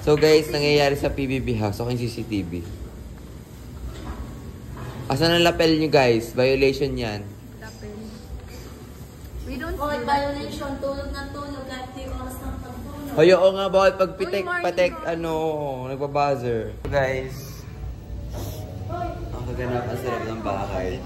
So guys, nangyayari sa PBB house. Okay, CCTV. Asan ang lapel nyo guys? Violation yan. Lapel. We don't do violation. Tulog ng tulog. Kahit di oras ng pagtulog. Hoy, oo nga, bawal pag patek, nagbabuzzer. Guys, ang kaganapan sa loob ng bahay.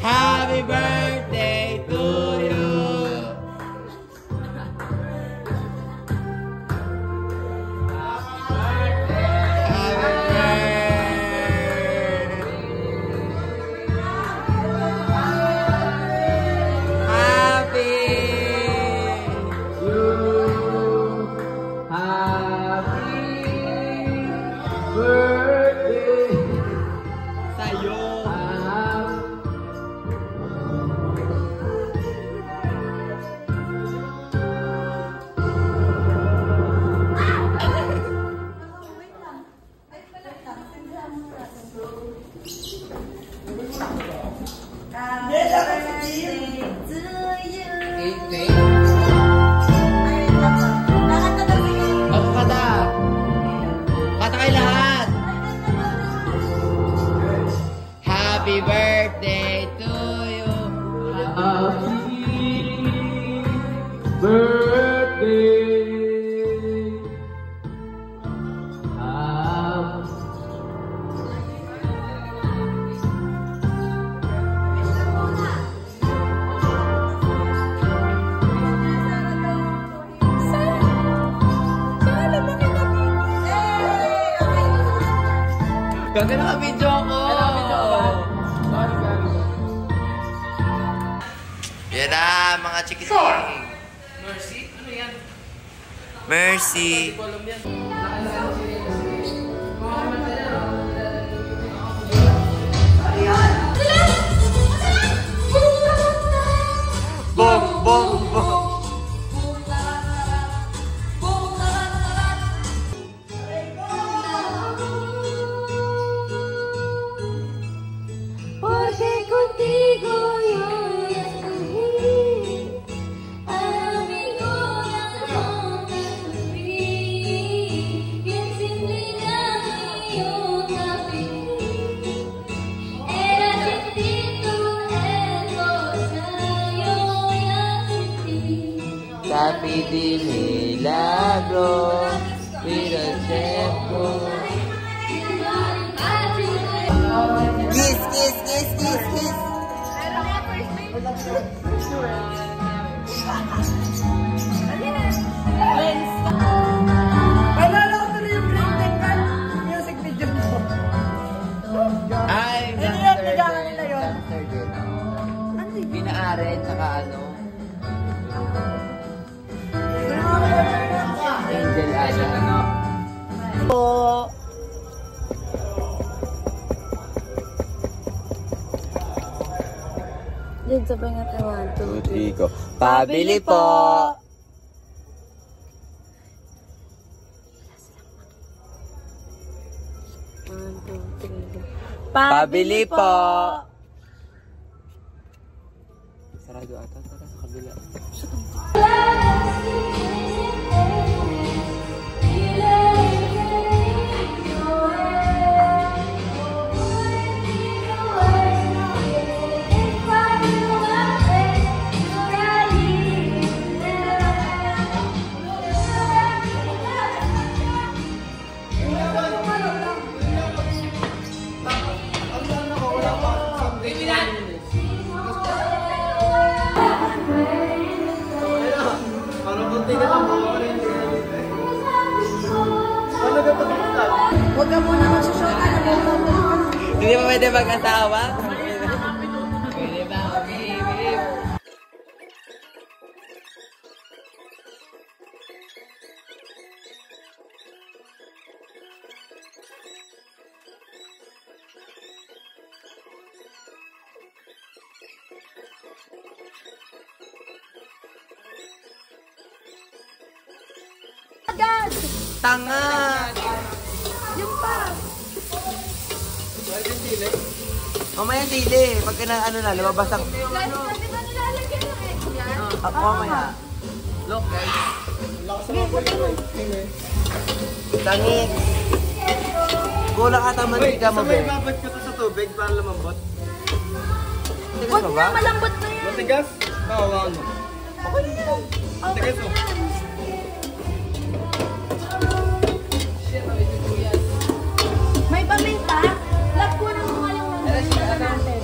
Happy birthday to you. Happy birthday to you. Happy birthday. Ganda na ka-video ko! Yan na, mga chikiting. Mercy? Ano yan? Mercy. Bom, bom, bom. Happy di milagro, pero sepo. Kiss, kiss, kiss, kiss, kiss. Palala ko tuloy yung break music video ko. Ay, Ano yan? Nagawa nila yun? Binaaren, saka ano? Angel Ana. Po. Din sabay nga tayo. 1, 2, 3. Go. Pabili po. 1, 2, 3. Pabili po. Sarado ata. Tara, sa kabila. Huwag ka muna magsushot ka na Hindi ba pwede mag-asawa? Pwede ba? Baby. Tanga! Yung pa! Pwede sila. Mamaya dili. Pagka na ano na, lumabas ang... Guys, pwede ba nilalagyan ng egg yan? Ako mamaya. Look, guys. Tangik. Kulang ata mantika mo, be. Babad ko to sa tubig para lumambot. Tigas Huwag mo na, ba? malambot na yan. Matigas? Bawawan mo. Okay Tigas mo. yan. May paminta? Love ko na mga lang natin.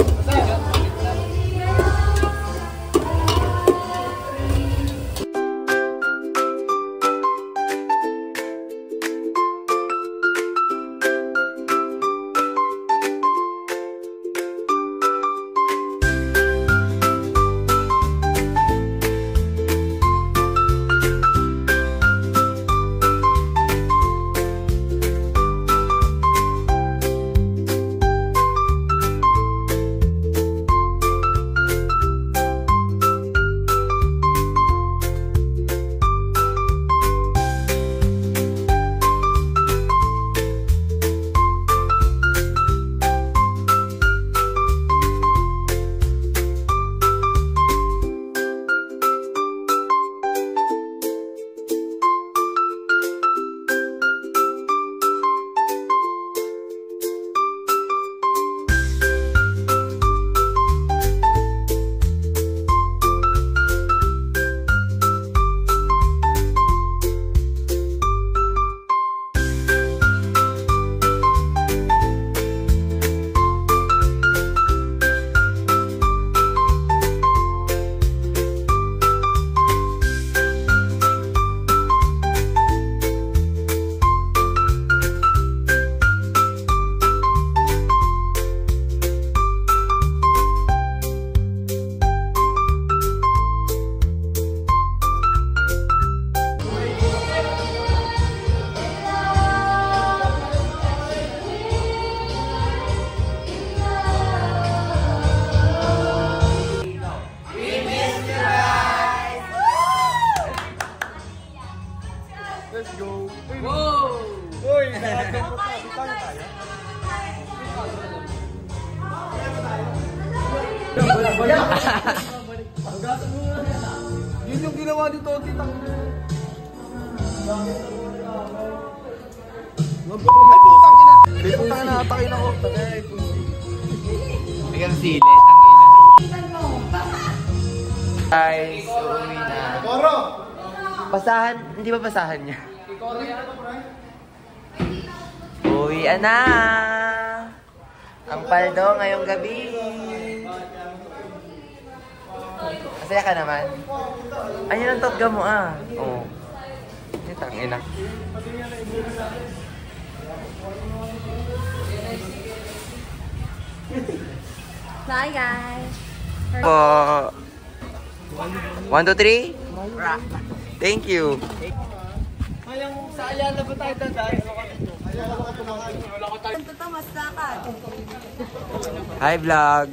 Let's go. Wow! Uy, nakatong pa tayo. Tayo. Yun yung ginawa ni Toti. Ay, putang ina. Ay, putang ina. Atakin ako. Ay, Bigyan sili, ang ina. Guys, uuwi na. Koro! Pasahan, hindi ba pasahan niya? Uwi na! Ang paldo ngayong gabi. Masaya ka naman? Ayun ang totga mo ah. Oo. Ito ang ina. Bye, guys. Po. 1, 2, 3. Thank you. Ayang sa Ayala ba tayo dadaan? Ito mas lakad. Hi vlog.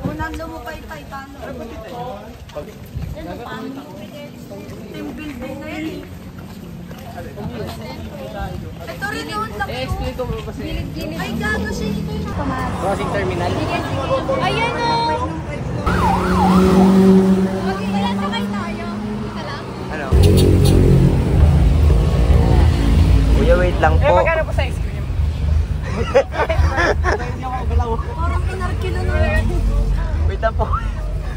Unang lumupay-pay, paano? Team building na yan eh. Ito rin yung laki. I-explain ko mo ba siya? Ay, gago siya ito yung Crossing terminal? ayan o! Mag-ilan na kayo tayo? Ito lang? Ano? Kuya, wait lang po. Magkano po sa ice cream? Parang kinarkilo na yan. Wait lang po.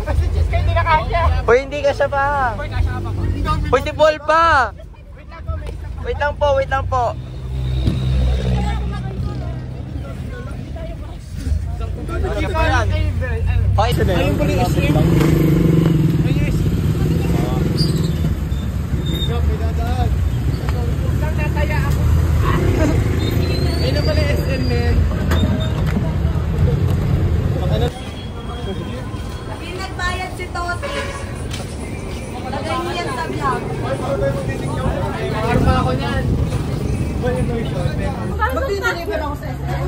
Kasi cheese kayo hindi na kaya. Uy, hindi ka siya pa. Boy, kasya ka pa po. Uy, si Paul pa. Wait lang po, may isa pa. Wait lang po, wait lang po. Hindi pa yan. Okay, Ayun pala yung ice cream. May dadaan. Lang nataya ako. Ayun na pala yung SM, man. Pinagbayad si Toti. Lagay niya yan sa vlog. Arma ako niyan. Mag-deliver ako sa SM.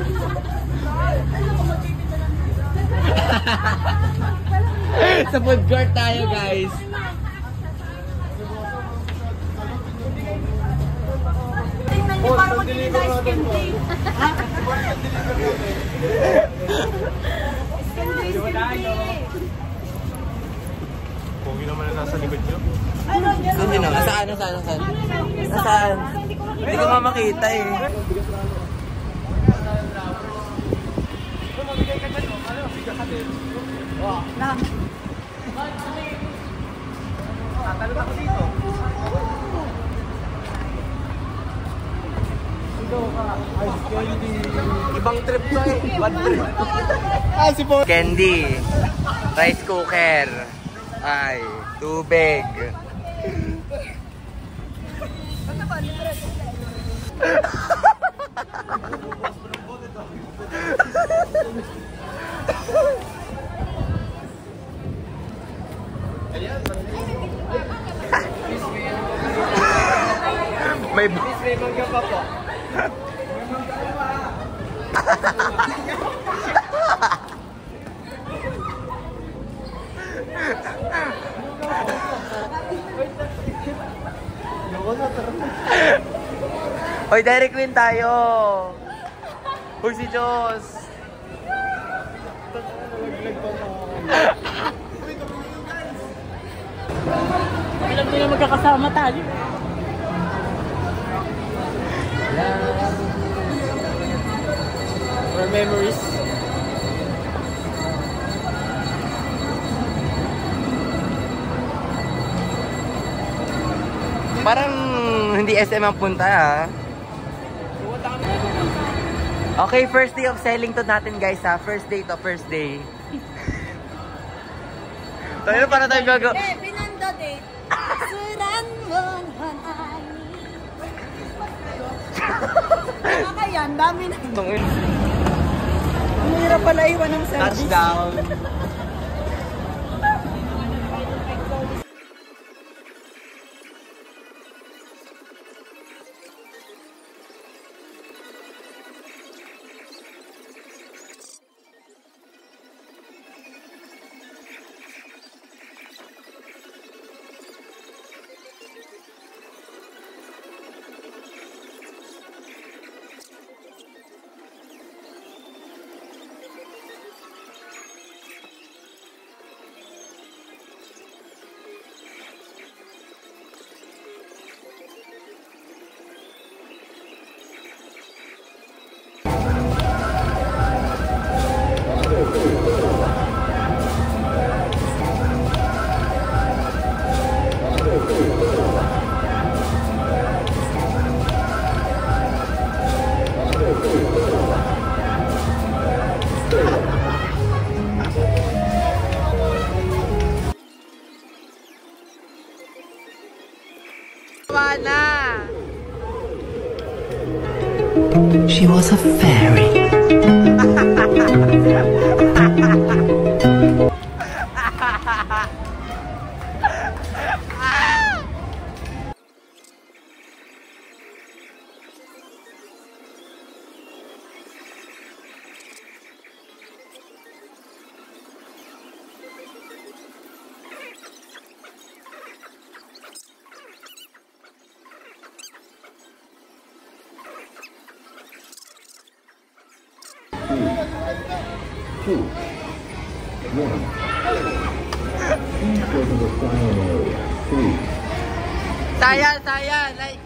sa food court tayo, guys. Tingnan niyo parang mag-inis ice cream day. nasa likod nyo. Hindi na. Nasaan? Nasaan? Hindi ko nga makita eh. Tatalon ako dito. Ibang trip to eh. Bad trip. Si Paul. Candy. Rice cooker. Ay, tubig. May May mangga pa po. Hoy, Dairy Queen tayo! Hoy, si Diyos! Alam nila magkakasama tayo. For memories. Parang hindi SM ang punta ha. Okay, first day of selling to natin guys ha. First day to first day. Tayo para tayo gago. Pinando date. Suran mo naman ay. Kaya, dami na. Ang hirap pala iwan ng service. Touchdown. She was a fairy. Saya, like,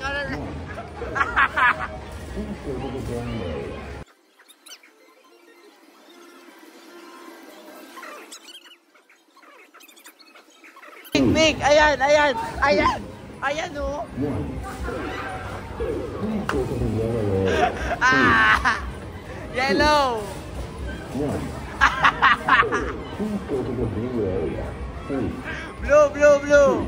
Big, ayan, oh. Yellow. Blue.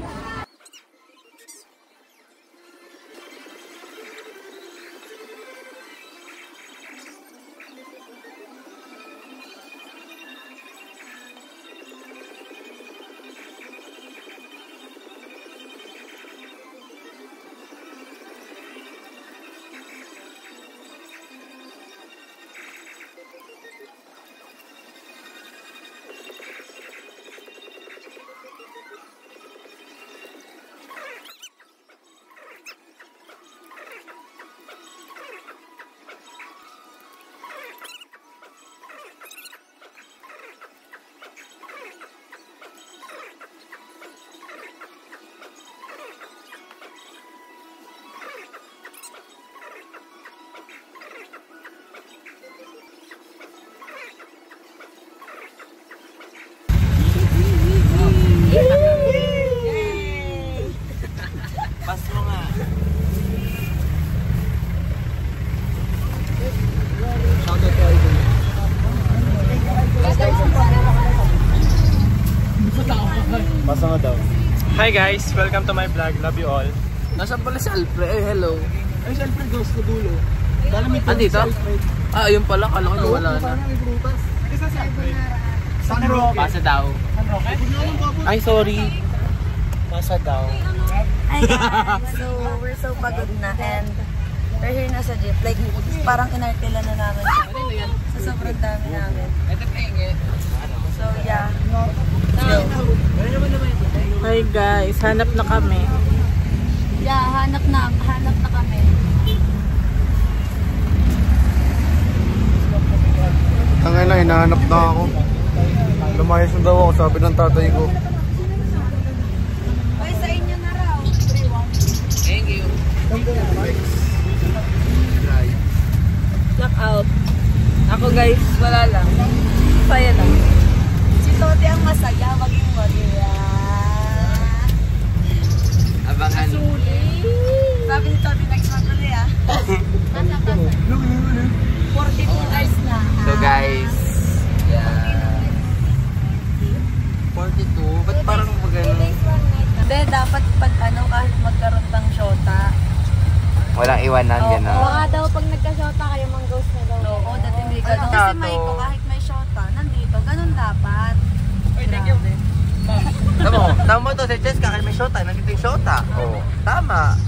Sama daw. Hi guys, welcome to my vlog. Love you all. Nasaan pala si Alfred? Hello. Ay, si Alfred goes ko dulo. Dito? Ah, yun pala. Kala ko wala na. Isa si Alfred. San Roque. Pasa daw. San Roque. Ay, sorry. Pasa daw. Hi guys! So, we're so pagod na and we're here na sa jeep. Like, parang inartila na namin. Sa sobrang dami namin. So, yeah. Hi guys, hanap na kami. Yeah, hanap na kami. Tangay na, hinahanap na ako. Lumayas na daw ako, sabi ng tatay ko. Ay, sa inyo na raw. Thank you. Lock out. Ako guys, wala lang. Saya lang. Si Toti ang masaya, maging magaya. Abangan. Sabi ni Toti, next month ulit ah. 42 guys na. So guys, yeah. 42? Ba't parang magano? Hindi, dapat pag kahit magkaroon ng shota. Walang iwanan, gano'n. Baka daw pag nagka-shota kayo, mang-ghost na daw. Oo, dati hindi ganun. Kasi may ko, kahit may shota, nandito, ganun dapat. Uy, thank you. Tama to, si Jessica, kahit may shota, nandito yung shota. Oo. Tama.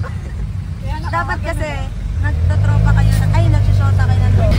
Dapat kasi, nagtatropa kayo, nagsushota kayo ng loob.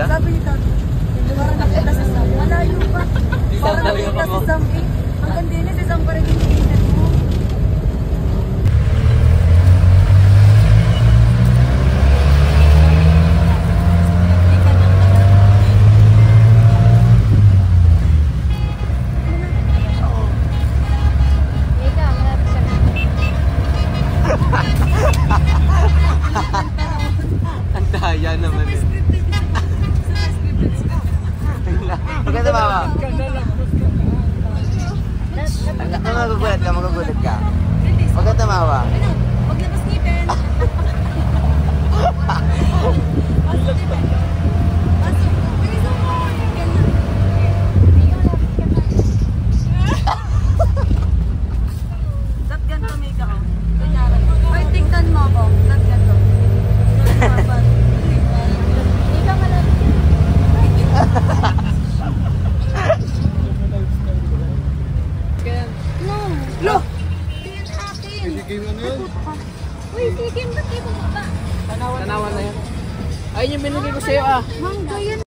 Sabi ni Tati, parang nakita si Sam. Malayo pa. Parang nakita si Sam eh. Hanggang din si Sam pa rin yung kinit mo. Ang daya naman eh. Huwag ka tumawa. Magugulat ka. Huwag ka tumawa. Huwag na maskipin. Dapat ganito may ka. Kunyari. Ay, tingnan mo ako. Dapat ganito. Hindi ka malapit. Lo! Tingnan sa akin. Sige mo na yun. Uy, sige, ba't kayo bumaba? Tanawan na yun. Ayun yung binigay ko sa'yo ah. Mangga yan.